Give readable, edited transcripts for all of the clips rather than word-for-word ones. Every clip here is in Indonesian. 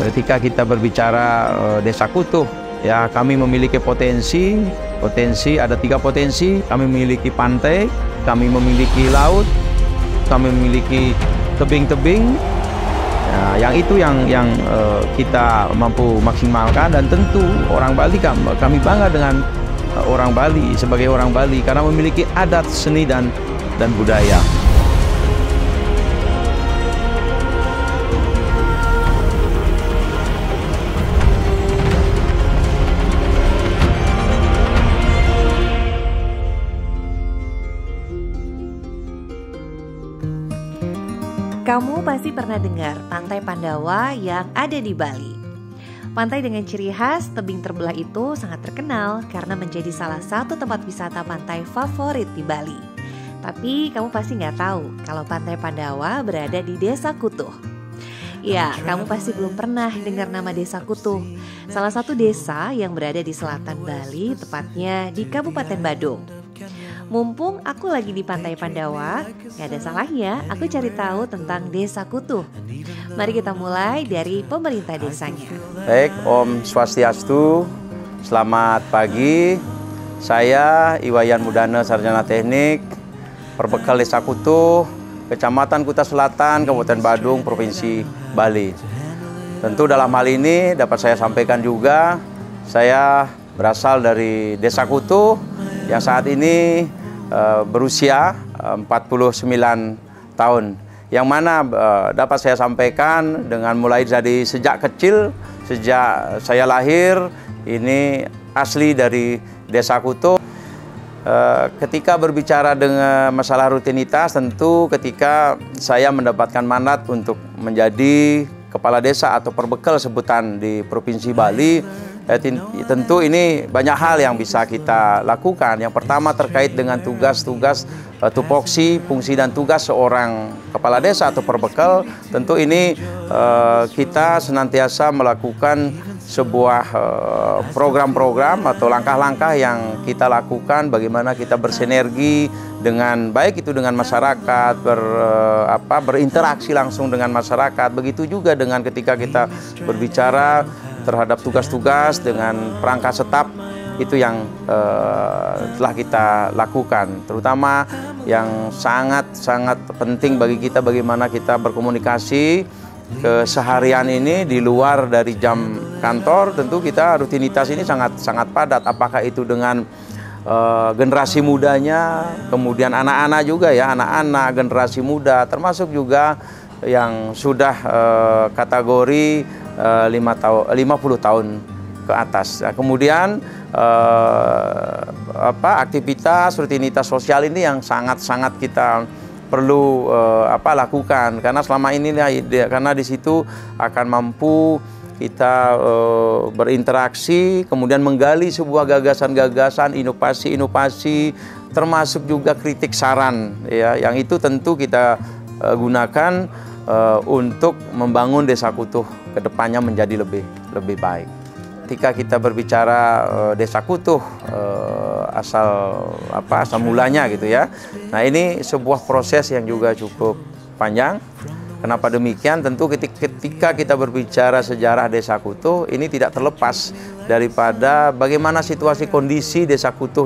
Ketika kita berbicara Desa Kutuh, ya kami memiliki potensi ada 3 potensi. Kami memiliki pantai, kami memiliki laut, kami memiliki tebing-tebing. Nah, yang itu yang kita mampu maksimalkan, dan tentu orang Bali, kami bangga dengan orang Bali sebagai orang Bali karena memiliki adat, seni dan budaya. Kamu pasti pernah dengar Pantai Pandawa yang ada di Bali. Pantai dengan ciri khas tebing terbelah itu sangat terkenal karena menjadi salah satu tempat wisata pantai favorit di Bali. Tapi kamu pasti nggak tahu kalau Pantai Pandawa berada di Desa Kutuh. Ya, kamu pasti belum pernah dengar nama Desa Kutuh. Salah satu desa yang berada di selatan Bali, tepatnya di Kabupaten Badung. Mumpung aku lagi di Pantai Pandawa, gak ada salahnya aku cari tahu tentang Desa Kutuh. Mari kita mulai dari pemerintah desanya. Baik, Om Swastiastu, selamat pagi. Saya Iwayan Mudana, Sarjana Teknik, Perbekal Desa Kutuh, Kecamatan Kuta Selatan, Kabupaten Badung, Provinsi Bali. Tentu dalam hal ini dapat saya sampaikan juga, saya berasal dari Desa Kutuh yang saat ini berusia 49 tahun. Yang mana dapat saya sampaikan dengan mulai dari sejak kecil, sejak saya lahir, ini asli dari Desa Kutuh. Ketika berbicara dengan masalah rutinitas, tentu ketika saya mendapatkan mandat untuk menjadi kepala desa atau perbekal sebutan di Provinsi Bali, tentu ini banyak hal yang bisa kita lakukan. Yang pertama terkait dengan tugas-tugas tupoksi, fungsi dan tugas seorang kepala desa atau perbekal. Tentu ini kita senantiasa melakukan sebuah program-program atau langkah-langkah yang kita lakukan bagaimana kita bersinergi dengan baik itu dengan masyarakat, berinteraksi langsung dengan masyarakat. Begitu juga dengan ketika kita berbicara terhadap tugas-tugas dengan perangkat staf, itu yang telah kita lakukan. Terutama yang sangat penting bagi kita bagaimana kita berkomunikasi keseharian ini di luar dari jam kantor. Tentu kita rutinitas ini sangat padat, apakah itu dengan generasi mudanya, kemudian anak-anak juga ya, anak-anak generasi muda, termasuk juga yang sudah kategori 50 tahun ke atas. Nah, kemudian aktivitas rutinitas sosial ini yang sangat kita perlu lakukan, karena selama ini karena di situ akan mampu kita berinteraksi, kemudian menggali sebuah gagasan-gagasan, inovasi-inovasi, termasuk juga kritik saran ya, yang itu tentu kita gunakan untuk membangun Desa Kutuh ke depannya menjadi lebih baik. Ketika kita berbicara Desa Kutuh, asal mulanya gitu ya. Nah, ini sebuah proses yang juga cukup panjang. Kenapa demikian? Tentu ketika kita berbicara sejarah Desa Kutuh, ini tidak terlepas daripada bagaimana situasi kondisi Desa Kutuh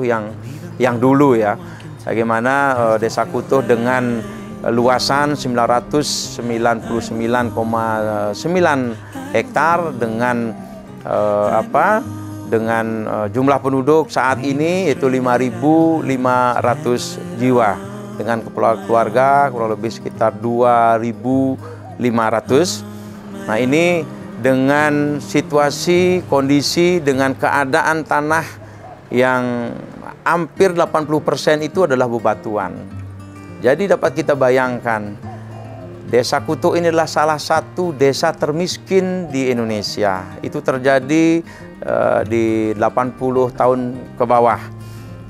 yang dulu ya. Bagaimana Desa Kutuh dengan luasan 999,9 hektar dengan jumlah penduduk saat ini itu 5.500 jiwa, dengan keluarga kurang lebih sekitar 2.500. Nah, ini dengan situasi kondisi dengan keadaan tanah yang hampir 80% itu adalah bebatuan. Jadi dapat kita bayangkan, Desa Kutuh ini adalah salah satu desa termiskin di Indonesia. Itu terjadi di 80 tahun ke bawah.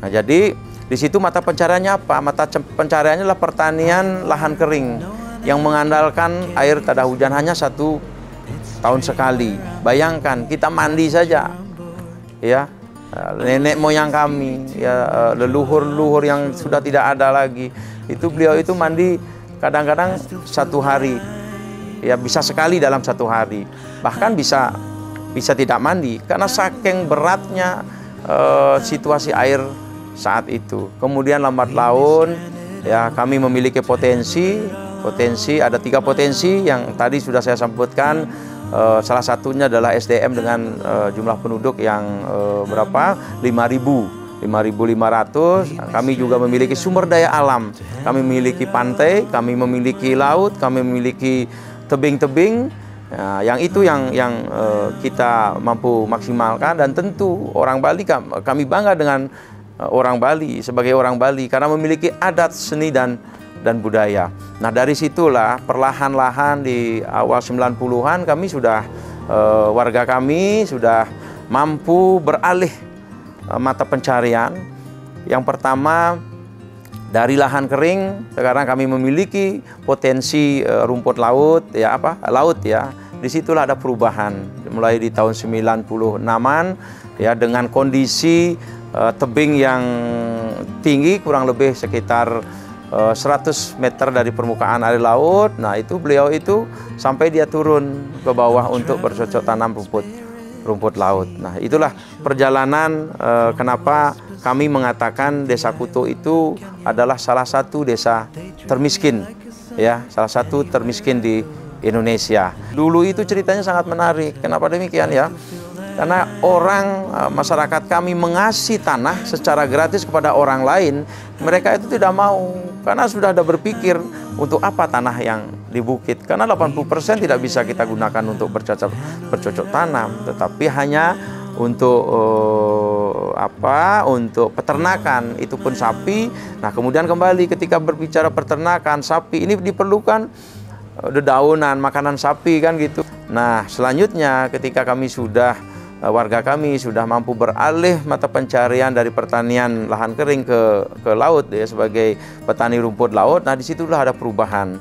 Nah, jadi di situ mata pencariannya apa? Mata pencariannya adalah pertanian lahan kering yang mengandalkan air tada hujan hanya 1 tahun sekali. Bayangkan, kita mandi saja, ya. Nenek moyang kami, ya, leluhur-leluhur yang sudah tidak ada lagi, itu beliau itu mandi kadang-kadang 1 hari ya bisa sekali dalam satu hari, bahkan bisa tidak mandi karena saking beratnya situasi air saat itu. Kemudian lambat laun ya kami memiliki potensi ada 3 potensi yang tadi sudah saya sebutkan. Salah satunya adalah SDM dengan jumlah penduduk yang berapa? 5.500. Kami juga memiliki sumber daya alam. Kami memiliki pantai, kami memiliki laut, kami memiliki tebing-tebing. Yang itu yang kita mampu maksimalkan, dan tentu orang Bali, kami bangga dengan orang Bali sebagai orang Bali karena memiliki adat, seni dan budaya. Nah, dari situlah perlahan-lahan di awal 90-an kami sudah warga kami sudah mampu beralih mata pencarian. Yang pertama dari lahan kering, sekarang kami memiliki potensi rumput laut ya, laut ya. Disitulah ada perubahan mulai di tahun 96-an ya, dengan kondisi tebing yang tinggi kurang lebih sekitar 100 meter dari permukaan air laut. Nah, itu beliau itu sampai dia turun ke bawah untuk bercocok tanam rumput laut. Nah, itulah perjalanan kenapa kami mengatakan Desa Kuto itu adalah salah satu desa termiskin ya, salah satu termiskin di Indonesia. Dulu itu ceritanya sangat menarik. Kenapa demikian ya? Karena masyarakat kami mengasih tanah secara gratis kepada orang lain, mereka itu tidak mau. Karena sudah ada berpikir, untuk apa tanah yang di bukit? Karena 80% tidak bisa kita gunakan untuk bercocok tanam, tetapi hanya untuk untuk peternakan, itu pun sapi. Nah, kemudian kembali ketika berbicara peternakan sapi, ini diperlukan dedaunan, makanan sapi kan gitu. Nah, selanjutnya ketika warga kami sudah mampu beralih mata pencarian dari pertanian lahan kering ke laut ya, sebagai petani rumput laut. Nah, disitulah ada perubahan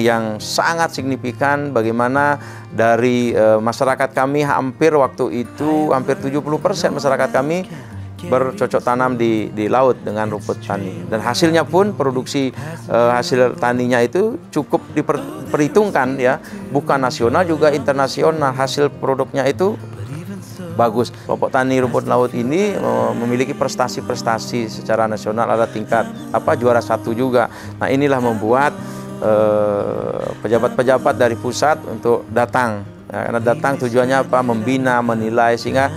yang sangat signifikan, bagaimana dari masyarakat kami hampir waktu itu hampir 70% masyarakat kami bercocok tanam di laut dengan rumput tani, dan hasilnya pun produksi hasil taninya itu cukup diperhitungkan ya, bukan nasional juga internasional, hasil produknya itu bagus. Kelompok tani rumput laut ini memiliki prestasi-prestasi secara nasional, ada tingkat juara 1 juga. Nah, inilah membuat pejabat-pejabat dari pusat untuk datang ya, karena datang tujuannya membina, menilai, sehingga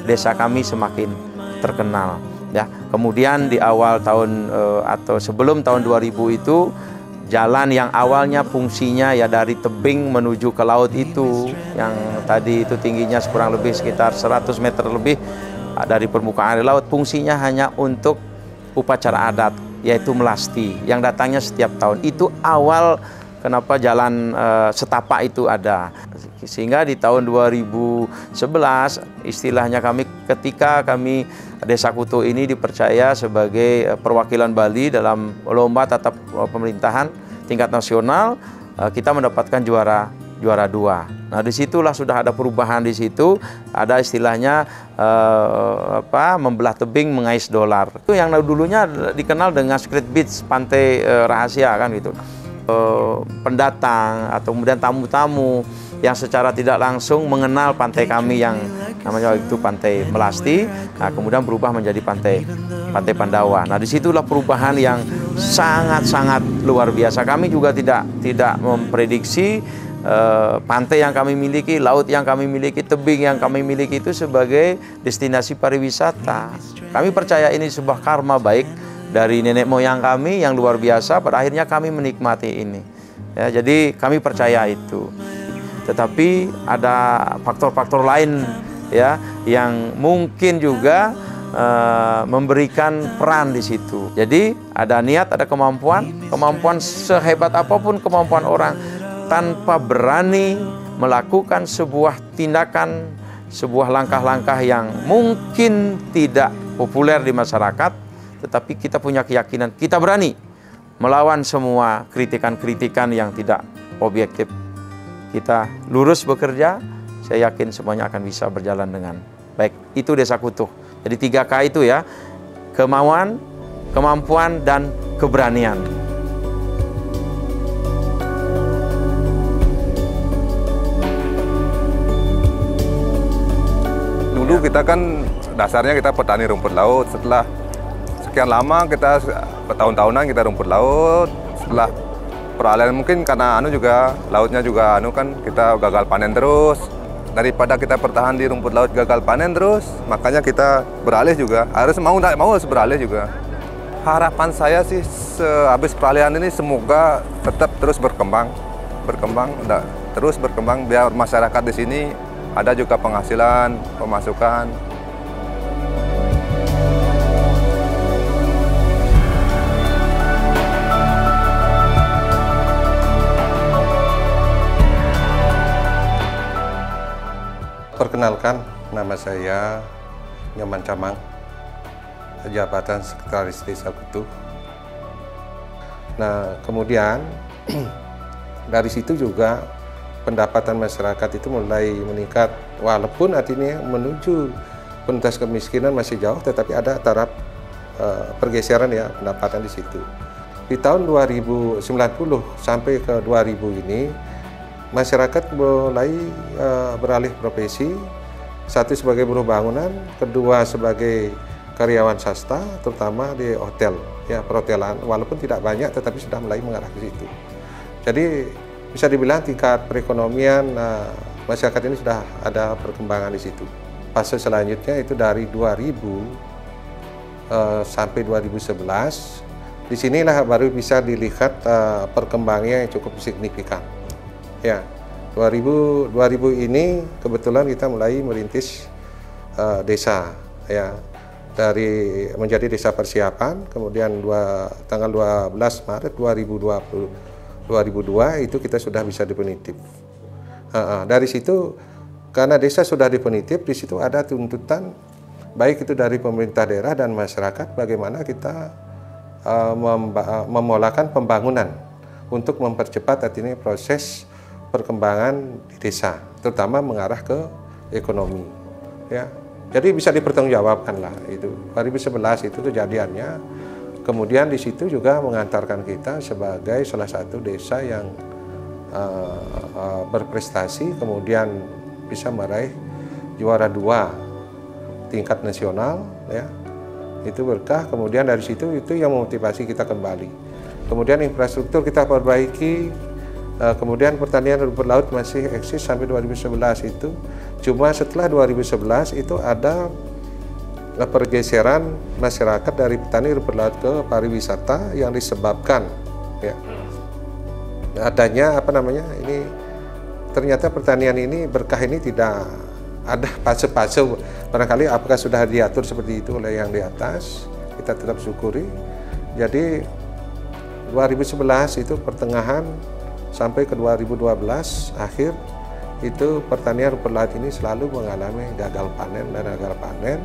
desa kami semakin terkenal ya. Kemudian di awal tahun atau sebelum tahun 2000 itu, jalan yang awalnya fungsinya ya dari tebing menuju ke laut itu, yang tadi itu tingginya kurang lebih sekitar 100 meter lebih dari permukaan air laut, fungsinya hanya untuk upacara adat, yaitu melasti yang datangnya setiap tahun. Itu awal kenapa jalan setapak itu ada. Sehingga di tahun 2011 istilahnya ketika kami Desa Kuto ini dipercaya sebagai perwakilan Bali dalam lomba tatap pemerintahan tingkat nasional, kita mendapatkan juara 2. Nah, disitulah sudah ada perubahan. Di situ ada istilahnya membelah tebing mengais dolar. Itu yang dulunya dikenal dengan Secret Beach, pantai rahasia kan gitu. Pendatang atau kemudian tamu-tamu yang secara tidak langsung mengenal pantai kami yang namanya itu Pantai Melasti, nah kemudian berubah menjadi Pantai Pandawa. Nah, disitulah perubahan yang sangat-sangat luar biasa. Kami juga tidak memprediksi pantai yang kami miliki, laut yang kami miliki, tebing yang kami miliki itu sebagai destinasi pariwisata. Kami percaya ini sebuah karma baik dari nenek moyang kami yang luar biasa. Pada akhirnya kami menikmati ini. Ya, jadi kami percaya itu. Tetapi ada faktor-faktor lain ya yang mungkin juga memberikan peran di situ. Jadi ada niat, ada kemampuan sehebat apapun kemampuan orang, tanpa berani melakukan sebuah tindakan, sebuah langkah-langkah yang mungkin tidak populer di masyarakat, tetapi kita punya keyakinan, kita berani melawan semua kritikan-kritikan yang tidak objektif. Kita lurus bekerja, saya yakin semuanya akan bisa berjalan dengan baik. Itu Desa Kuto. Jadi 3K itu ya, kemauan, kemampuan, dan keberanian. kita kan dasarnya kita petani rumput laut. Setelah sekian lama kita bertahun-tahunan kita rumput laut. Setelah peralihan mungkin karena juga lautnya juga kan kita gagal panen terus. Daripada kita bertahan di rumput laut gagal panen terus, makanya kita beralih juga. Harus mau tidak mau harus beralih juga. Harapan saya sih habis peralihan ini semoga tetap terus berkembang, terus berkembang biar masyarakat di sini ada juga penghasilan, pemasukan. Perkenalkan, nama saya Nyoman Camang, jabatan Sekretaris Desa Kutu. Nah, kemudian dari situ juga pendapatan masyarakat itu mulai meningkat, walaupun artinya menuju penuntas kemiskinan masih jauh, tetapi ada taraf pergeseran ya pendapatan di situ. Di tahun 2090 sampai ke 2000 ini, masyarakat mulai beralih profesi, satu sebagai buruh bangunan, kedua sebagai karyawan swasta, terutama di hotel, ya perhotelan, walaupun tidak banyak, tetapi sudah mulai mengarah ke situ. Jadi bisa dibilang tingkat perekonomian masyarakat ini sudah ada perkembangan di situ. Fase selanjutnya itu dari 2000 sampai 2011, disinilah baru bisa dilihat perkembangannya yang cukup signifikan. Ya, 2000 ini kebetulan kita mulai merintis desa, ya, dari menjadi desa persiapan. Kemudian tanggal 12 Maret 2002 itu kita sudah bisa definitif. Dari situ, karena desa sudah definitif, di situ ada tuntutan baik itu dari pemerintah daerah dan masyarakat bagaimana kita memolakan pembangunan untuk mempercepat artinya proses perkembangan di desa, terutama mengarah ke ekonomi, ya. Jadi bisa dipertanggungjawabkan lah itu. 2011 itu kejadiannya. Kemudian di situ juga mengantarkan kita sebagai salah satu desa yang berprestasi, kemudian bisa meraih juara 2 tingkat nasional, ya. Itu berkah. Kemudian dari situ itu yang memotivasi kita kembali. Kemudian infrastruktur kita perbaiki. Kemudian pertanian rumput laut masih eksis sampai 2011 itu. Cuma setelah 2011 itu ada pergeseran masyarakat dari petani rumput laut ke pariwisata yang disebabkan, ya, adanya ini ternyata pertanian ini berkah ini tidak ada fase-fase. Barangkali apakah sudah diatur seperti itu oleh yang di atas, kita tetap syukuri. Jadi 2011 itu pertengahan sampai ke 2012 akhir itu pertanian rumput laut ini selalu mengalami gagal panen dan gagal panen.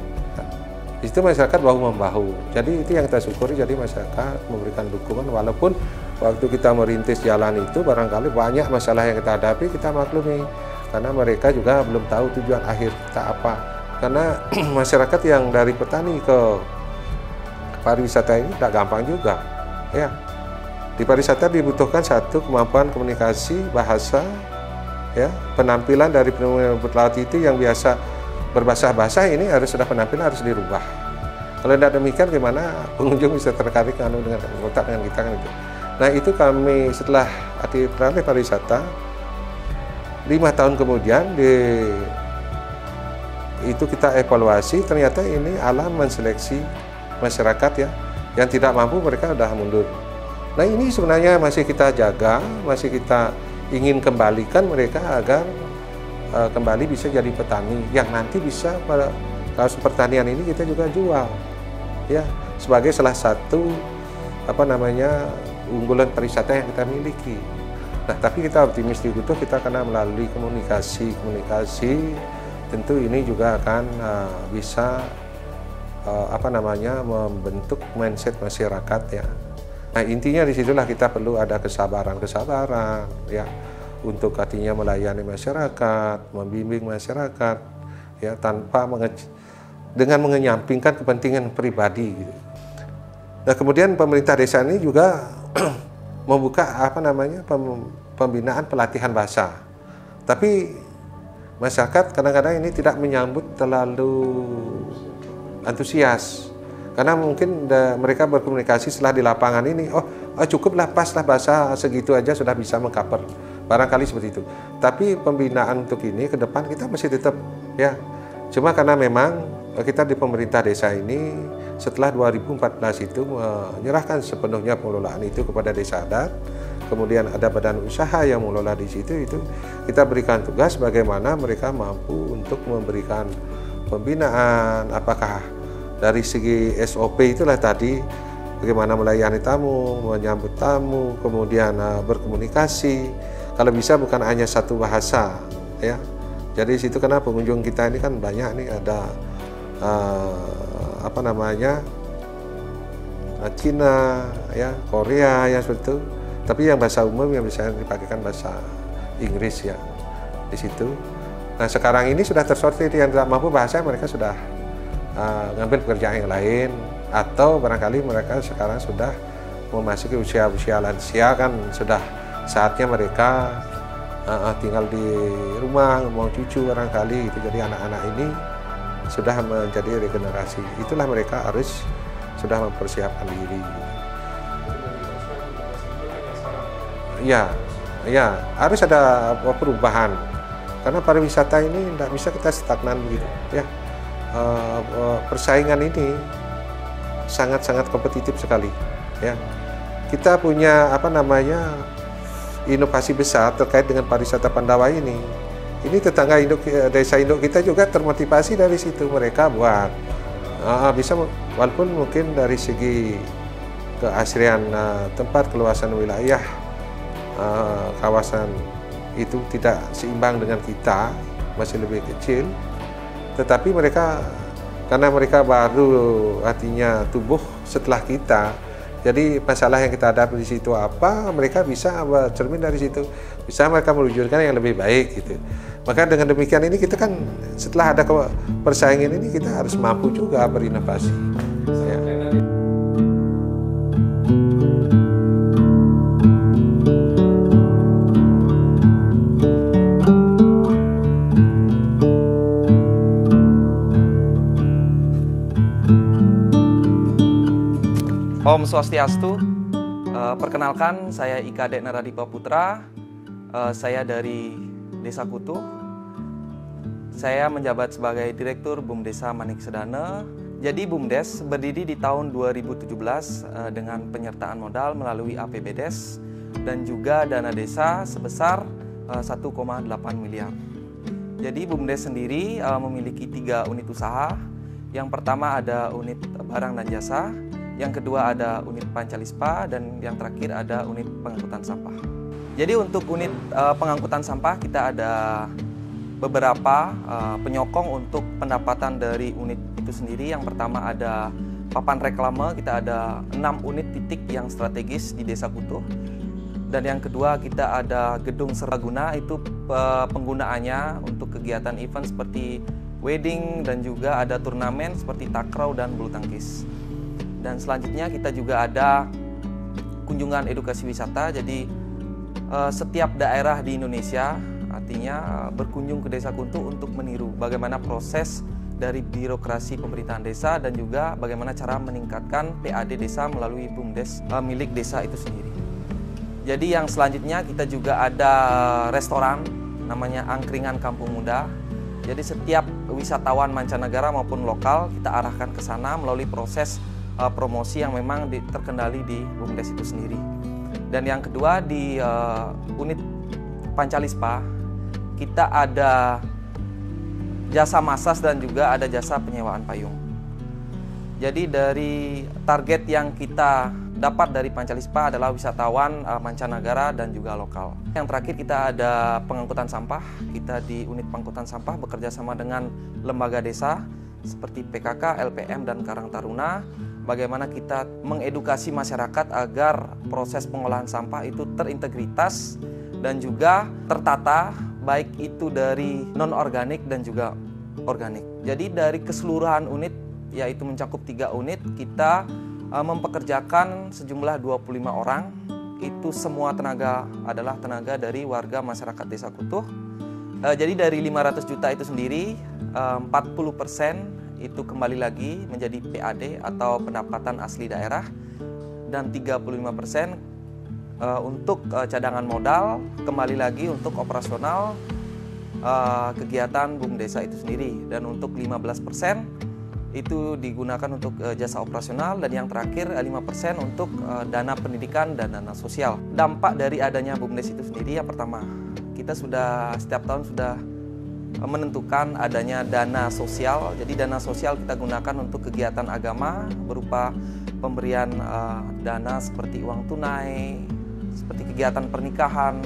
Di situ masyarakat bahu-membahu. Jadi itu yang kita syukuri. Jadi masyarakat memberikan dukungan walaupun waktu kita merintis jalan itu barangkali banyak masalah yang kita hadapi, kita maklumi karena mereka juga belum tahu tujuan akhir kita apa. Karena masyarakat yang dari petani ke pariwisata ini tidak gampang juga, ya. Di pariwisata dibutuhkan satu kemampuan komunikasi, bahasa, ya, penampilan dari penemu rumput laut itu yang biasa berbahasa ini sudah penampilan harus dirubah. Kalau tidak demikian gimana pengunjung bisa tertarik dengan kontak dengan kita kan itu. Nah itu kami setelah beralih pariwisata 5 tahun kemudian itu kita evaluasi, ternyata ini alam menseleksi masyarakat, ya, yang tidak mampu mereka sudah mundur. Nah ini sebenarnya masih kita jaga, masih kita ingin kembalikan mereka agar kembali bisa jadi petani yang nanti bisa pada kasus pertanian ini kita juga jual, ya, sebagai salah satu unggulan pariwisata yang kita miliki. Nah tapi kita optimis di Kutu kita karena melalui komunikasi tentu ini juga akan bisa membentuk mindset masyarakat, ya. Nah intinya disitulah kita perlu ada kesabaran, ya, untuk artinya melayani masyarakat, membimbing masyarakat, ya, tanpa dengan mengenyampingkan kepentingan pribadi. Gitu. Nah kemudian pemerintah desa ini juga membuka pembinaan pelatihan bahasa. Tapi masyarakat kadang-kadang ini tidak menyambut terlalu antusias. Karena mungkin mereka berkomunikasi setelah di lapangan ini, cukuplah, paslah bahasa segitu aja sudah bisa mengcover. Barangkali seperti itu. Tapi pembinaan untuk ini ke depan kita masih tetap ya. Cuma karena memang kita di pemerintah desa ini setelah 2014 itu menyerahkan sepenuhnya pengelolaan itu kepada desa adat. Kemudian ada badan usaha yang mengelola di situ, itu kita berikan tugas bagaimana mereka mampu untuk memberikan pembinaan, apakah dari segi SOP itulah tadi, bagaimana melayani tamu, menyambut tamu, kemudian berkomunikasi. Kalau bisa bukan hanya satu bahasa, ya. Jadi situ karena pengunjung kita ini kan banyak nih, ada Cina, ya, Korea, ya seperti itu. Tapi yang bahasa umum yang bisa dipakaikan bahasa Inggris ya di situ. Nah sekarang ini sudah tersortir, yang tidak mampu bahasa mereka sudah ngambil pekerjaan yang lain, atau barangkali mereka sekarang sudah memasuki usia lansia, kan sudah saatnya mereka tinggal di rumah, mau cucu barangkali itu. Jadi anak-anak ini sudah menjadi regenerasi, itulah mereka harus sudah mempersiapkan diri. Ya harus ada perubahan, karena pariwisata ini tidak bisa kita stagnan begitu ya. Persaingan ini sangat-sangat kompetitif sekali ya. Kita punya inovasi besar terkait dengan pariwisata Pandawa ini. Ini tetangga desa induk kita juga termotivasi dari situ, mereka buat bisa, walaupun mungkin dari segi keasrian tempat, keluasan wilayah, kawasan itu tidak seimbang dengan kita, masih lebih kecil. Tetapi mereka, karena mereka baru artinya tumbuh setelah kita, jadi masalah yang kita hadapi di situ apa, mereka bisa cermin dari situ, bisa mereka meluncurkan yang lebih baik gitu. Maka dengan demikian ini kita kan setelah ada persaingan ini kita harus mampu juga berinovasi. Ya. Om Swastiastu, perkenalkan saya Ika Dek Naradipa Putra, saya dari Desa Kutuh. Saya menjabat sebagai Direktur BUMDesa Manik Sedana. Jadi BUMDes berdiri di tahun 2017 dengan penyertaan modal melalui APBDes dan juga dana desa sebesar 1,8 miliar. Jadi BUMDes sendiri memiliki 3 unit usaha. Yang pertama ada unit barang dan jasa, yang kedua ada unit Pancalispa, dan yang terakhir ada unit pengangkutan sampah. Jadi untuk unit pengangkutan sampah kita ada beberapa penyokong untuk pendapatan dari unit itu sendiri. Yang pertama ada papan reklame, kita ada 6 unit titik yang strategis di Desa Kutuh. Dan yang kedua kita ada gedung serbaguna, itu penggunaannya untuk kegiatan event seperti wedding, dan juga ada turnamen seperti takraw dan bulu tangkis. Dan selanjutnya kita juga ada kunjungan edukasi wisata. Jadi setiap daerah di Indonesia artinya berkunjung ke Desa Kutuh untuk meniru bagaimana proses dari birokrasi pemerintahan desa dan juga bagaimana cara meningkatkan PAD desa melalui BUMDes milik desa itu sendiri. Jadi yang selanjutnya kita juga ada restoran namanya Angkringan Kampung Muda. Jadi setiap wisatawan mancanegara maupun lokal kita arahkan ke sana melalui proses promosi yang memang terkendali di BUMDes itu sendiri. Dan yang kedua di unit Pancalispa kita ada jasa massas dan juga ada jasa penyewaan payung. Jadi dari target yang kita dapat dari Pancalispa adalah wisatawan mancanegara dan juga lokal. Yang terakhir kita ada pengangkutan sampah. Kita di unit pengangkutan sampah bekerja sama dengan lembaga desa seperti PKK, LPM, dan Karang Taruna. Bagaimana kita mengedukasi masyarakat agar proses pengolahan sampah itu terintegritas dan juga tertata, baik itu dari non-organik dan juga organik. Jadi dari keseluruhan unit, yaitu mencakup 3 unit, kita mempekerjakan sejumlah 25 orang. Itu semua tenaga adalah tenaga dari warga masyarakat Desa Kutuh. Jadi dari 500 juta itu sendiri, 40% itu kembali lagi menjadi PAD atau pendapatan asli daerah, dan 35% untuk cadangan modal, kembali lagi untuk operasional kegiatan BUMDesa itu sendiri, dan untuk 15% itu digunakan untuk jasa operasional, dan yang terakhir 5% untuk dana pendidikan dan dana sosial. Dampak dari adanya BUMDes itu sendiri, yang pertama, kita sudah setiap tahun sudah menentukan adanya dana sosial. Jadi dana sosial kita gunakan untuk kegiatan agama berupa pemberian dana seperti uang tunai, seperti kegiatan pernikahan,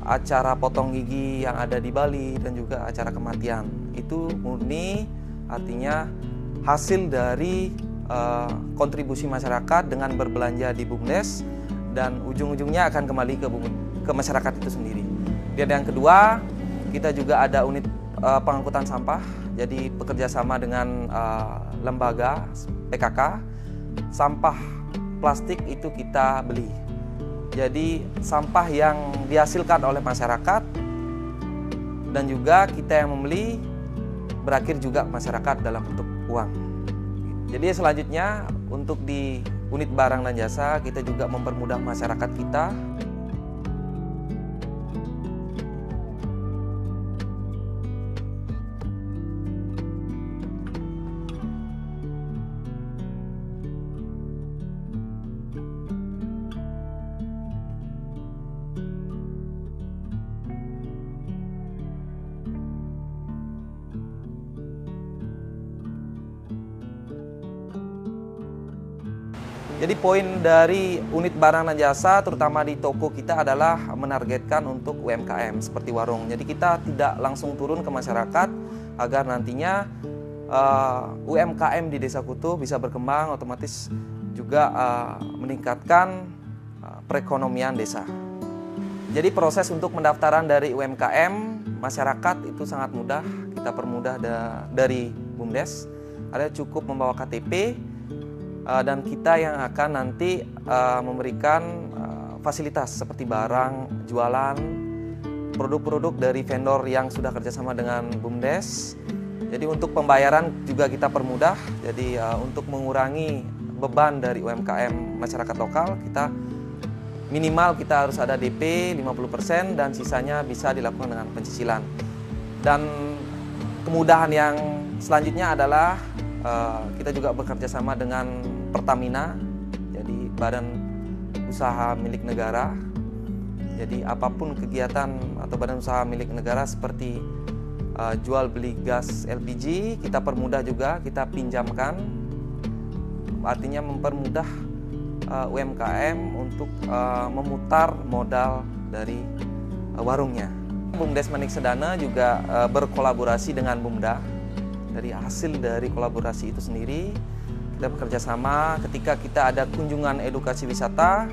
acara potong gigi yang ada di Bali, dan juga acara kematian. Itu murni artinya hasil dari kontribusi masyarakat dengan berbelanja di BUMDes, dan ujung-ujungnya akan kembali ke masyarakat itu sendiri. Dan yang kedua, kita juga ada unit pengangkutan sampah. Jadi bekerja sama dengan lembaga PKK, sampah plastik itu kita beli. Jadi sampah yang dihasilkan oleh masyarakat dan juga kita yang membeli, berakhir juga masyarakat dalam bentuk uang. Jadi selanjutnya untuk di unit barang dan jasa, kita juga mempermudah masyarakat kita. Jadi poin dari unit barang dan jasa terutama di toko kita adalah menargetkan untuk UMKM seperti warung. Jadi kita tidak langsung turun ke masyarakat agar nantinya UMKM di Desa Kutuh bisa berkembang, otomatis juga meningkatkan perekonomian desa. Jadi proses untuk pendaftaran dari UMKM masyarakat itu sangat mudah, kita permudah dari BUMDes. Ada cukup membawa KTP, dan kita yang akan nanti memberikan fasilitas seperti barang, jualan, produk-produk dari vendor yang sudah kerjasama dengan BUMDes. Jadi untuk pembayaran juga kita permudah. Jadi untuk mengurangi beban dari UMKM masyarakat lokal, kita minimal kita harus ada DP 50% dan sisanya bisa dilakukan dengan pencicilan. Dan kemudahan yang selanjutnya adalah kita juga bekerja sama dengan Pertamina, jadi badan usaha milik negara. Jadi apapun kegiatan atau badan usaha milik negara seperti jual beli gas LPG, kita permudah juga, kita pinjamkan. Artinya mempermudah UMKM untuk memutar modal dari warungnya. BUMDes Manik Sedana juga berkolaborasi dengan BUMDA. Dari hasil dari kolaborasi itu sendiri, kita bekerja sama ketika kita ada kunjungan edukasi wisata,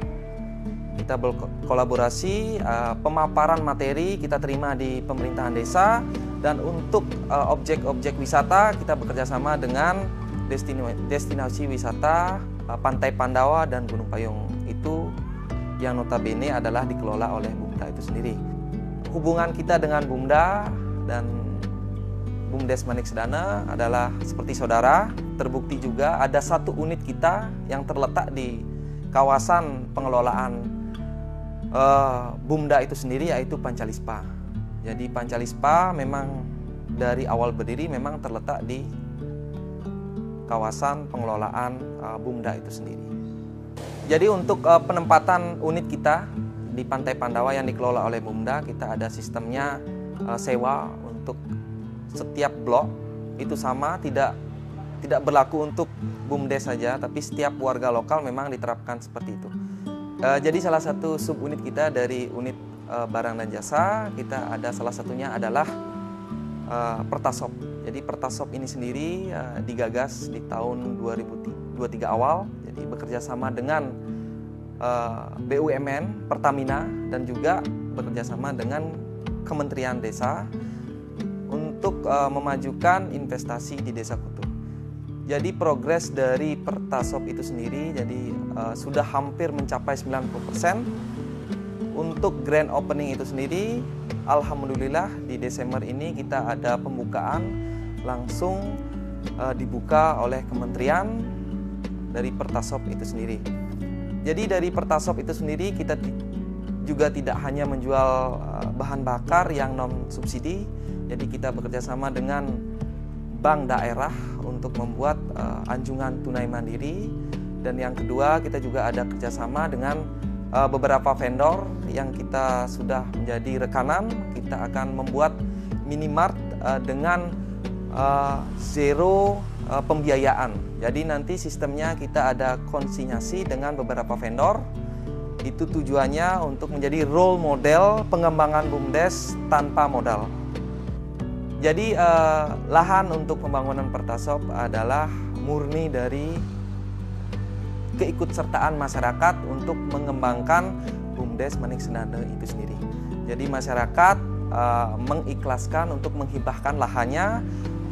kita berkolaborasi, pemaparan materi kita terima di pemerintahan desa, dan untuk objek-objek wisata kita bekerja sama dengan destinasi wisata Pantai Pandawa dan Gunung Payung, itu yang notabene adalah dikelola oleh BUMDA itu sendiri. Hubungan kita dengan BUMDA dan BUMDes Manik Sedana adalah seperti saudara. Terbukti juga ada satu unit kita yang terletak di kawasan pengelolaan BUMDA itu sendiri, yaitu Pancalispa. Jadi Pancalispa memang dari awal berdiri memang terletak di kawasan pengelolaan BUMDA itu sendiri. Jadi untuk penempatan unit kita di Pantai Pandawa yang dikelola oleh BUMDA, kita ada sistemnya sewa untuk setiap blok itu sama, tidak berlaku untuk BUMDes saja, tapi setiap warga lokal memang diterapkan seperti itu. Jadi salah satu subunit kita dari unit barang dan jasa, kita ada salah satunya adalah Pertasop. Jadi Pertasop ini sendiri digagas di tahun 2023 awal, jadi bekerja sama dengan BUMN, Pertamina, dan juga bekerja sama dengan Kementerian Desa untuk memajukan investasi di Desa Kutuh. Jadi progres dari Pertasop itu sendiri jadi sudah hampir mencapai 90%. untuk grand opening itu sendiri, alhamdulillah di Desember ini kita ada pembukaan langsung dibuka oleh kementerian dari Pertasop itu sendiri. Jadi dari Pertasop itu sendiri kita juga tidak hanya menjual bahan bakar yang non subsidi, jadi kita bekerja sama dengan bank daerah untuk membuat anjungan tunai mandiri, dan yang kedua kita juga ada kerjasama dengan beberapa vendor yang kita sudah menjadi rekanan. Kita akan membuat minimart dengan zero pembiayaan. Jadi nanti sistemnya kita ada konsinyasi dengan beberapa vendor. Itu tujuannya untuk menjadi role model pengembangan BUMDes tanpa modal. Jadi lahan untuk pembangunan Pertasop adalah murni dari keikutsertaan masyarakat untuk mengembangkan BUMDes Manik Sendana itu sendiri. Jadi masyarakat mengikhlaskan untuk menghibahkan lahannya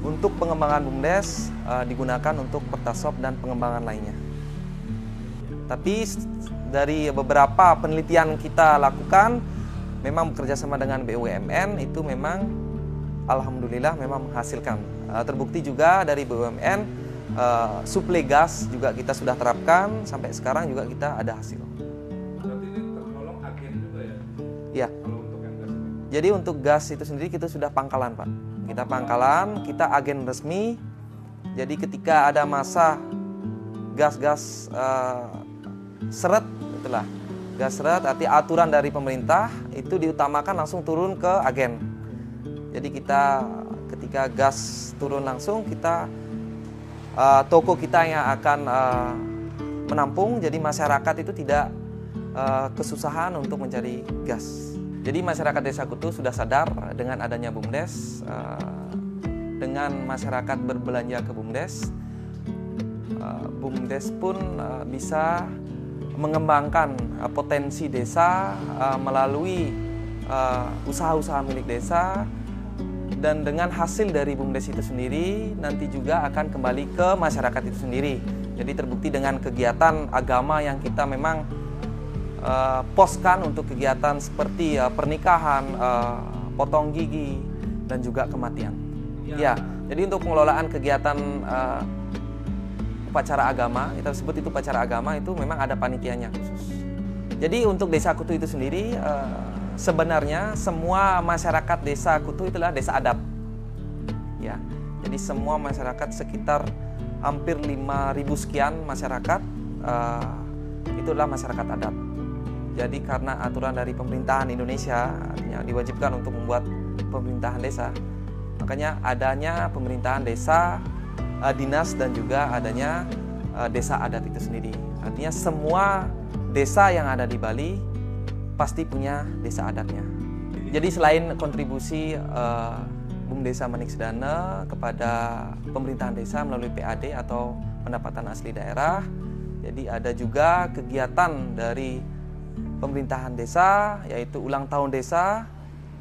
untuk pengembangan BUMDes digunakan untuk Pertasop dan pengembangan lainnya. Tapi dari beberapa penelitian kita lakukan, memang bekerja sama dengan BUMN itu memang alhamdulillah memang menghasilkan. Terbukti juga dari BUMN, suplai gas juga kita sudah terapkan, sampai sekarang juga kita ada hasil. Berarti ini tergolong agen juga ya? Iya. Kalau untuk yang gas ini? Jadi untuk gas itu sendiri kita sudah pangkalan, Pak. Kita pangkalan, kita agen resmi. Jadi ketika ada masa gas-gas seret, itulah gas seret, arti aturan dari pemerintah itu diutamakan langsung turun ke agen. Jadi kita ketika gas turun langsung, kita toko kita yang akan menampung, jadi masyarakat itu tidak kesusahan untuk mencari gas. Jadi masyarakat Desa Kutu sudah sadar dengan adanya BUMDes, dengan masyarakat berbelanja ke BUMDes, BUMDes pun bisa mengembangkan potensi desa melalui usaha-usaha milik desa, dan dengan hasil dari BUMDes itu sendiri nanti juga akan kembali ke masyarakat itu sendiri. Jadi terbukti dengan kegiatan agama yang kita memang poskan untuk kegiatan seperti pernikahan, potong gigi, dan juga kematian. Ya, jadi untuk pengelolaan kegiatan upacara agama, kita sebut itu upacara agama, itu memang ada panitianya khusus. Jadi untuk Desa Kutu itu sendiri, sebenarnya semua masyarakat Desa Kutu itulah desa adat. Ya, jadi semua masyarakat sekitar hampir 5.000 sekian masyarakat itulah masyarakat adat. Jadi karena aturan dari pemerintahan Indonesia, artinya diwajibkan untuk membuat pemerintahan desa, makanya adanya pemerintahan desa, dinas, dan juga adanya desa adat itu sendiri. Artinya semua desa yang ada di Bali pasti punya desa adatnya. Jadi selain kontribusi BUMDesa Manik Sendana kepada pemerintahan desa melalui PAD atau pendapatan asli daerah, jadi ada juga kegiatan dari pemerintahan desa, yaitu ulang tahun desa.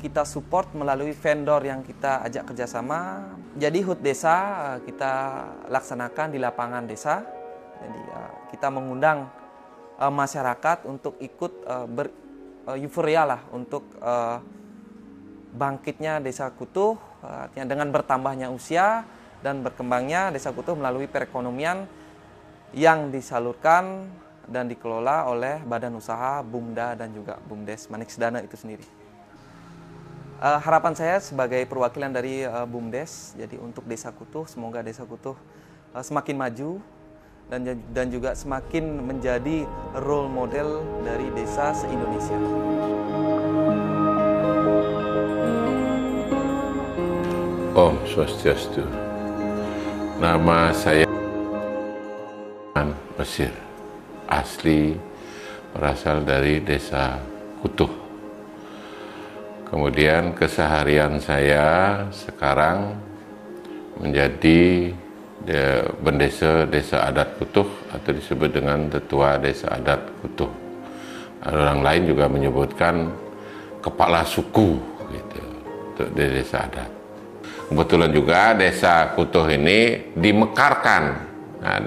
Kita support melalui vendor yang kita ajak kerjasama. Jadi HUT desa kita laksanakan di lapangan desa. Jadi kita mengundang masyarakat untuk ikut euforia lah untuk bangkitnya Desa Kutu, artinya dengan bertambahnya usia dan berkembangnya Desa Kutu melalui perekonomian yang disalurkan dan dikelola oleh badan usaha BUMDA dan juga BUMDes Manik Sendana itu sendiri. Harapan saya sebagai perwakilan dari BUMDes, jadi untuk Desa Kutu, semoga Desa Kutu semakin maju dan juga semakin menjadi role model dari desa se-Indonesia. Om Swastiastu. Nama saya Mesir, asli berasal dari Desa Kutuh. Kemudian keseharian saya sekarang menjadi bendesa Desa Adat Kutuh atau disebut dengan Tetua Desa Adat Kutuh. Orang lain juga menyebutkan kepala suku gitu, untuk di Desa Adat. Kebetulan juga Desa Kutuh ini dimekarkan. Nah,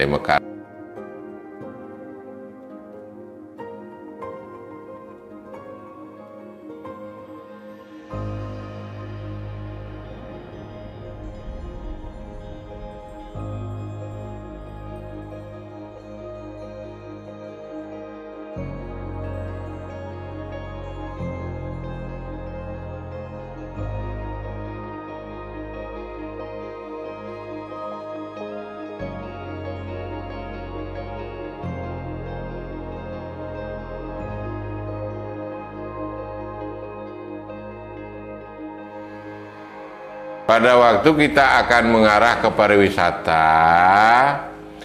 Pada waktu kita akan mengarah ke pariwisata,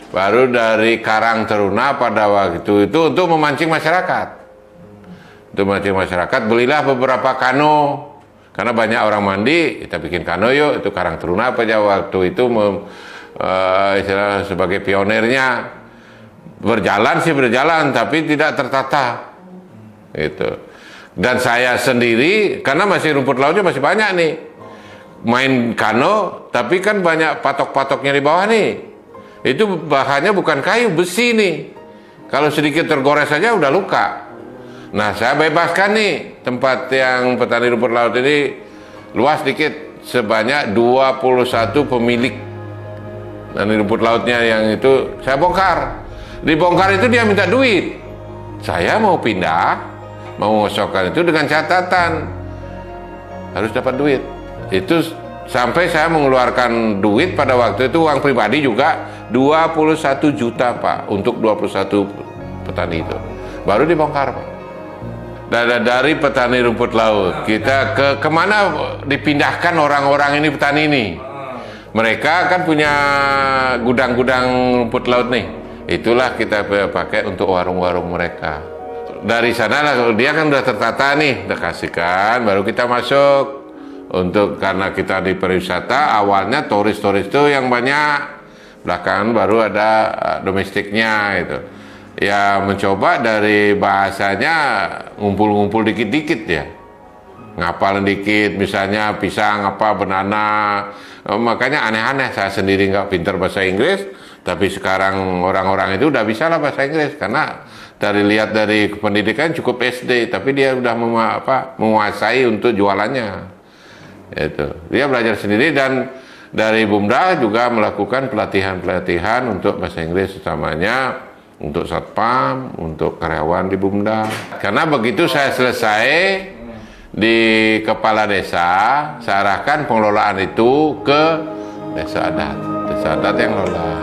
baru dari Karang Taruna pada waktu itu untuk memancing masyarakat. Untuk memancing masyarakat, belilah beberapa kano. Karena banyak orang mandi, kita bikin kano yuk. Itu Karang Taruna pada waktu itu istilah sebagai pionirnya. Berjalan sih berjalan, tapi tidak tertata. Gitu. Dan saya sendiri, karena masih rumput lautnya masih banyak nih. Main kano, tapi kan banyak patok-patoknya di bawah nih. Itu bahannya bukan kayu, besi nih. Kalau sedikit tergores saja udah luka. Nah, saya bebaskan nih tempat yang petani rumput laut ini luas dikit, sebanyak 21 pemilik petani rumput lautnya yang itu saya bongkar. Dibongkar itu dia minta duit. Saya mau pindah, mau ngosokkan itu dengan catatan harus dapat duit. Itu sampai saya mengeluarkan duit pada waktu itu, uang pribadi juga 21 juta Pak, untuk 21 petani itu. Baru dibongkar Pak. Dari petani rumput laut, kita kemana dipindahkan orang-orang ini, petani ini. Mereka kan punya gudang-gudang rumput laut nih. Itulah kita pakai untuk warung-warung mereka. Dari sana lah, dia kan udah tertata nih, udah kasihkan, baru kita masuk. Karena kita di pariwisata, awalnya turis-turis itu yang banyak, belakangan baru ada domestiknya gitu. Ya mencoba dari bahasanya ngumpul-ngumpul dikit-dikit ya, ngapalin dikit, misalnya pisang apa, banana, makanya aneh-aneh. Saya sendiri nggak pintar bahasa Inggris, tapi sekarang orang-orang itu udah bisa lah bahasa Inggris, karena lihat dari pendidikan cukup SD, tapi dia udah menguasai untuk jualannya. Itu dia belajar sendiri, dan dari Bumda juga melakukan pelatihan-pelatihan untuk bahasa Inggris, utamanya untuk satpam, untuk karyawan di Bumda. Karena begitu saya selesai di kepala desa, saya arahkan pengelolaan itu ke desa adat yang lola.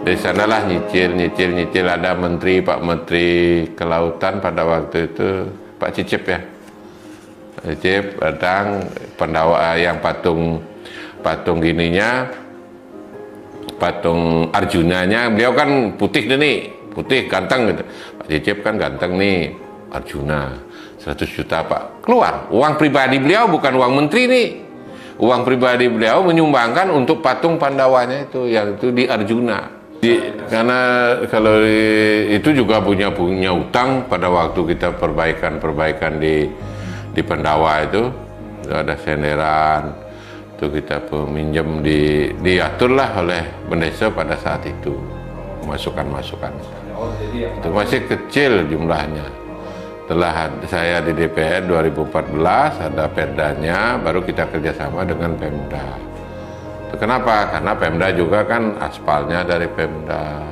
Di sanalah nyicil, ada Pak Menteri Kelautan pada waktu itu, Pak Cicip ya. Cicip datang, Pandawa yang patung gininya, patung Arjunanya, beliau kan putih nih, putih ganteng gitu. Pak Cicip kan ganteng nih, Arjuna, 100 juta Pak. Keluar, uang pribadi beliau, bukan uang menteri nih. Uang pribadi beliau menyumbangkan untuk patung Pandawanya itu, yang itu di Arjuna. Karena kalau itu juga punya utang pada waktu kita perbaikan di Pandawa itu ada senderan, itu kita peminjam diaturlah oleh Bendesa pada saat itu, masukan itu masih kecil jumlahnya. Setelah saya di DPR 2014 ada perdanya, baru kita kerjasama dengan Pemda. Kenapa? Karena Pemda juga kan aspalnya dari Pemda,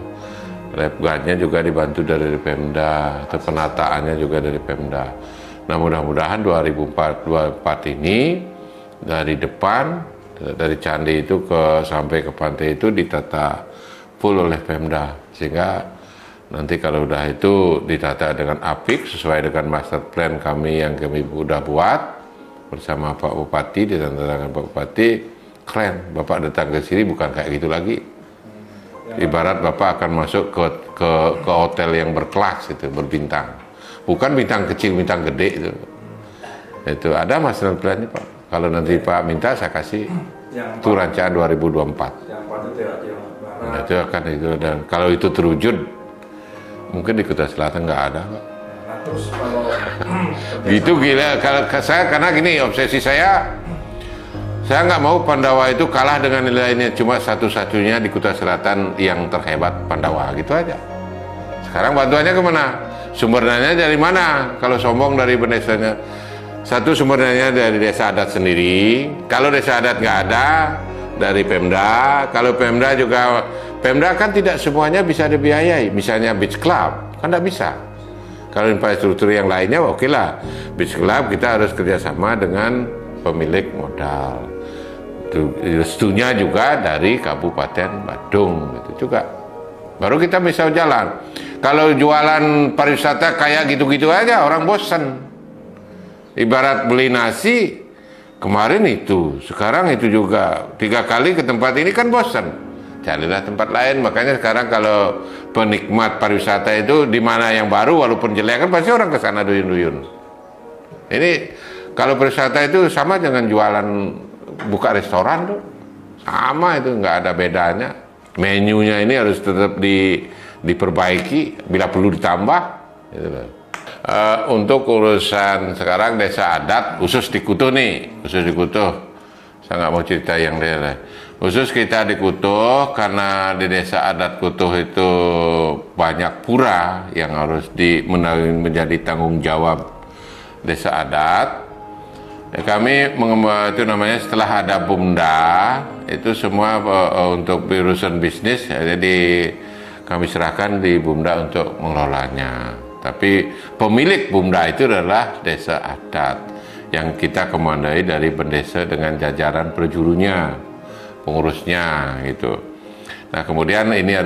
repguardnya juga dibantu dari Pemda, atau penataannya juga dari Pemda. Nah mudah-mudahan 2024 ini dari depan, dari candi itu sampai ke pantai itu ditata full oleh Pemda, sehingga nanti kalau udah itu ditata dengan apik sesuai dengan master plan kami yang kami udah buat bersama Pak Bupati, ditanda tangan Pak Bupati. Keren, Bapak datang ke sini bukan kayak gitu lagi. Ibarat Bapak akan masuk ke hotel yang berkelas itu, berbintang. Bukan bintang kecil, bintang gede itu. Itu ada master plan-nya Pak. Kalau nanti Pak minta saya kasih itu rancangan 2024. Nah, itu akan itu, dan kalau itu terwujud mungkin di Kuta Selatan nggak ada Pak. Terus kalau gitu gila kalau saya, karena gini obsesi saya nggak mau Pandawa itu kalah dengan nilainya, cuma satu-satunya di Kuta Selatan yang terhebat Pandawa, gitu aja. Sekarang bantuannya kemana? Sumber dananya dari mana? Kalau sombong dari Bendesanya. Satu sumber dananya dari desa adat sendiri. Kalau desa adat nggak ada, dari Pemda. Kalau Pemda juga, Pemda kan tidak semuanya bisa dibiayai. Misalnya beach club, kan nggak bisa. Kalau infrastruktur yang lainnya oke lah. Beach club kita harus kerjasama dengan pemilik modal. restunya juga dari Kabupaten Badung gitu juga. Baru kita bisa jalan. Kalau jualan pariwisata kayak gitu-gitu aja orang bosan. Ibarat beli nasi, kemarin itu, sekarang itu juga 3 kali ke tempat ini kan bosan. Carilah tempat lain. Makanya sekarang kalau penikmat pariwisata itu di mana yang baru walaupun jelek kan pasti orang ke sana duyun-duyun. Ini kalau pariwisata itu sama dengan jualan buka restoran tuh. Sama itu, nggak ada bedanya. Menunya ini harus tetap diperbaiki, bila perlu ditambah. Gitu loh. Untuk urusan sekarang desa adat, khusus di Kutuh nih, khusus di Kutuh. Saya nggak mau cerita yang lain. Khusus kita di Kutuh, karena di desa adat Kutuh itu banyak pura yang harus menjadi tanggung jawab desa adat. Kami itu namanya setelah ada Bumda, itu semua untuk urusan bisnis, jadi kami serahkan di Bumda untuk mengelolanya. Tapi pemilik Bumda itu adalah desa adat yang kita komandai dari pendesa dengan jajaran perjurunya, pengurusnya gitu. Nah kemudian ini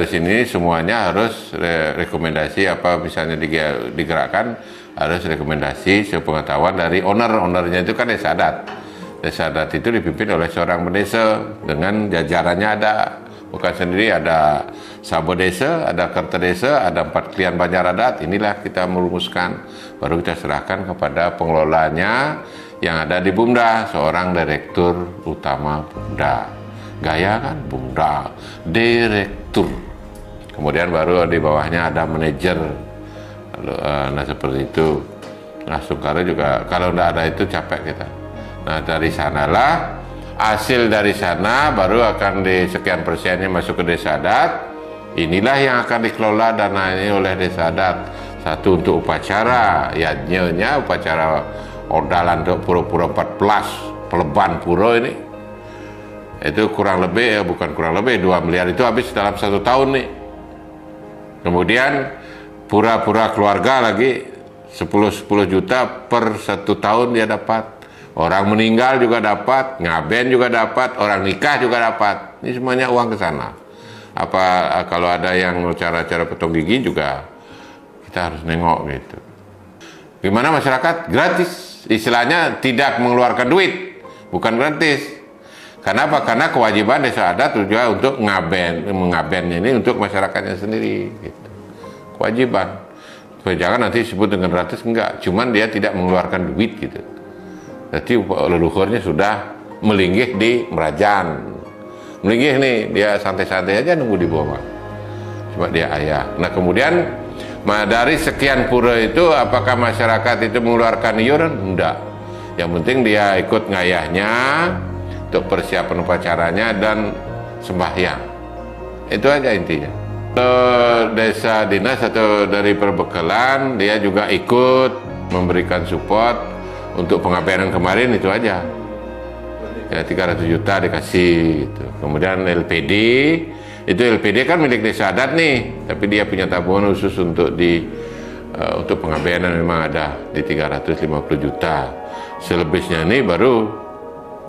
semuanya harus rekomendasi apa misalnya digerakkan, harus rekomendasi sepengetahuan dari ownernya itu kan desa adat. Desa adat itu dipimpin oleh seorang pendesa dengan jajarannya ada, bukan sendiri, ada Sabo Desa, ada Kerta Desa, ada 4 Klian Banjar Adat. Inilah kita merumuskan, baru kita serahkan kepada pengelolanya yang ada di Bumda, seorang direktur utama Bumda. Gaya kan Bumda, direktur. Kemudian baru di bawahnya ada manajer. Nah seperti itu. Nah sekarang juga kalau tidak ada itu capek kita. Nah dari sanalah hasil dari sana baru akan di sekian persennya masuk ke desa adat. Inilah yang akan dikelola dana ini oleh desa adat. Satu untuk upacara, ya nyonya upacara ordalan untuk pura-pura 14 peleban pura ini. Itu kurang lebih, bukan kurang lebih, 2 miliar itu habis dalam 1 tahun nih. Kemudian pura-pura keluarga lagi 10 juta per 1 tahun dia dapat. Orang meninggal juga dapat, ngaben juga dapat, orang nikah juga dapat. Ini semuanya uang ke sana. Apa kalau ada yang cara-cara potong gigi juga kita harus nengok gitu. Gimana masyarakat? Gratis. Istilahnya tidak mengeluarkan duit, bukan gratis. Kenapa? Karena kewajiban desa adat juga untuk mengabennya ini untuk masyarakatnya sendiri. Gitu. Kewajiban. Jangan nanti disebut dengan gratis, enggak. Cuman dia tidak mengeluarkan duit gitu. Jadi leluhurnya sudah melinggih di Merajan. Melinggih nih, dia santai-santai aja nunggu di bawah. Cuma dia ayah. Nah kemudian dari sekian pura itu apakah masyarakat itu mengeluarkan iuran? Enggak. Yang penting dia ikut ngayahnya untuk persiapan upacaranya dan sembahyang. Itu aja intinya. Desa dinas atau dari perbekalan dia juga ikut memberikan support untuk pengabenan kemarin itu aja. Ya 300 juta dikasih gitu. Kemudian LPD, itu LPD kan milik desa adat nih, tapi dia punya tabungan khusus untuk untuk pengabenan memang ada di 350 juta. Selebihnya ini baru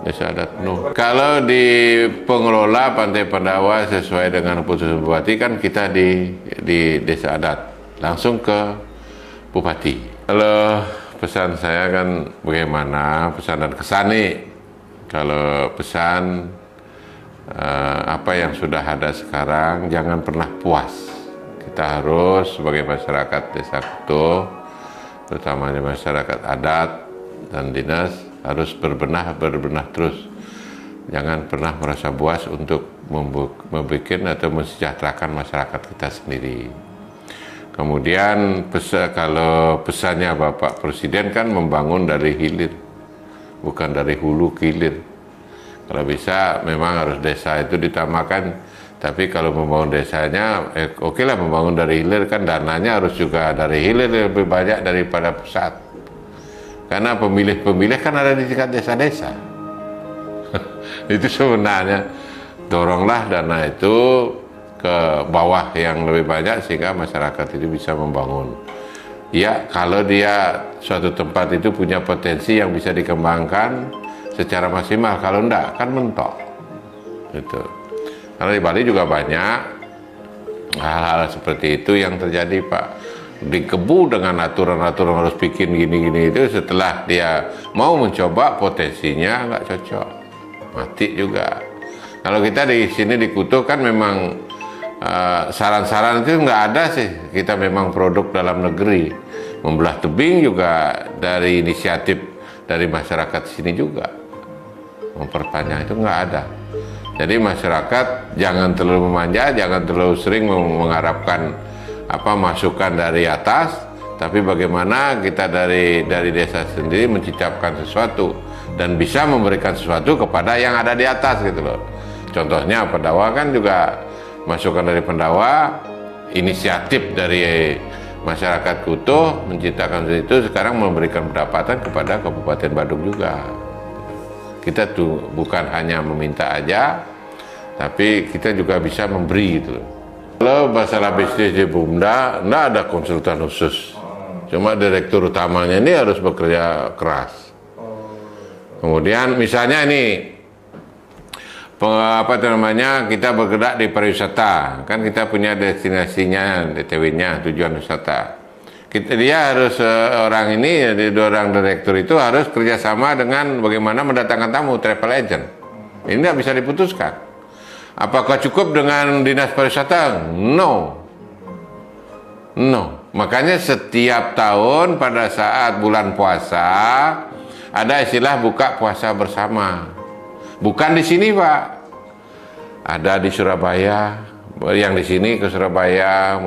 desa adat penuh. Kalau di pengelola Pantai Pandawa sesuai dengan keputusan Bupati kan kita di desa adat langsung ke Bupati. Kalau pesan saya kan bagaimana pesan dan kesan nih. Kalau pesan apa yang sudah ada sekarang jangan pernah puas. Kita harus sebagai masyarakat desa Kutuh, terutamanya masyarakat adat dan dinas harus berbenah terus. Jangan pernah merasa puas untuk membuat atau mensejahterakan masyarakat kita sendiri. Kemudian kalau pesannya Bapak Presiden kan membangun dari hilir, bukan dari hulu ke hilir. Kalau bisa memang harus desa itu ditamakan, tapi kalau membangun desanya, oke lah membangun dari hilir kan dananya harus juga dari hilir lebih banyak daripada pusat. Karena pemilih-pemilih kan ada di tingkat desa-desa. Itu sebenarnya doronglah dana itu ke bawah yang lebih banyak sehingga masyarakat itu bisa membangun. Ya, kalau dia suatu tempat itu punya potensi yang bisa dikembangkan, secara maksimal. Kalau enggak kan mentok. Gitu. Karena di Bali juga banyak hal-hal seperti itu yang terjadi, Pak. Dikebu dengan aturan-aturan harus bikin gini-gini itu, setelah dia mau mencoba potensinya nggak cocok, mati juga. Kalau kita di sini di Kutuh kan memang saran-saran itu nggak ada sih. Kita memang produk dalam negeri. Membelah tebing juga dari inisiatif dari masyarakat sini juga. Memperpanjang itu nggak ada. Jadi masyarakat jangan terlalu memanja, jangan terlalu sering mengharapkan masukan dari atas, tapi bagaimana kita dari desa sendiri menciptakan sesuatu dan bisa memberikan sesuatu kepada yang ada di atas gitu loh. Contohnya Pendawa kan juga masukan dari Pendawa, inisiatif dari masyarakat Kutuh menciptakan itu, sekarang memberikan pendapatan kepada Kabupaten Badung juga. Kita tuh bukan hanya meminta aja, tapi kita juga bisa memberi gitu. Kalau masalah bisnis di Bumda, enggak ada konsultan khusus. Cuma direktur utamanya ini harus bekerja keras. Kemudian misalnya ini, kita bergerak di pariwisata. Kan kita punya destinasinya, DTW-nya, tujuan wisata. Dia harus orang direktur itu harus kerjasama dengan bagaimana mendatangkan tamu, travel agent. Ini tidak bisa diputuskan. Apakah cukup dengan dinas pariwisata? No. Makanya setiap tahun pada saat bulan puasa ada istilah buka puasa bersama. Bukan di sini, Pak. Ada di Surabaya. Yang di sini ke Surabaya,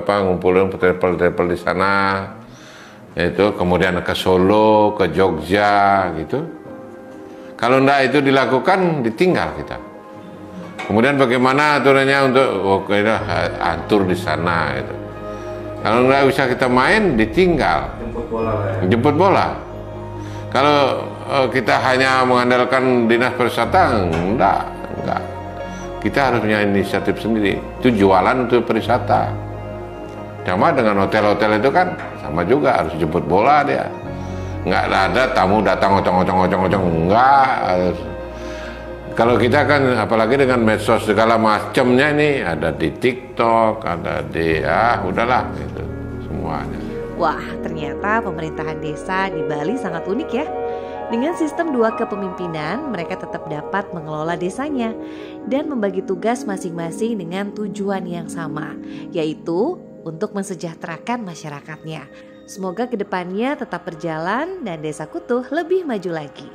ngumpulin travel di sana, itu kemudian ke Solo, ke Jogja, gitu. Kalau enggak itu dilakukan, ditinggal kita. Kemudian bagaimana aturannya untuk atur di sana, gitu. Kalau enggak bisa kita main, ditinggal. Jemput bola. Kalau kita hanya mengandalkan dinas pariwisata, enggak. Kita harus punya inisiatif sendiri. Itu jualan untuk pariwisata. Sama dengan hotel-hotel itu kan sama juga, harus jemput bola dia. Nggak ada tamu datang ocong-ocong, enggak. Kalau kita kan apalagi dengan medsos segala macamnya nih, ada di TikTok, ada di udahlah gitu semuanya. Wah, ternyata pemerintahan desa di Bali sangat unik ya. Dengan sistem 2 kepemimpinan, mereka tetap dapat mengelola desanya dan membagi tugas masing-masing dengan tujuan yang sama, yaitu untuk mensejahterakan masyarakatnya. Semoga kedepannya tetap berjalan dan Desa Kutuh lebih maju lagi.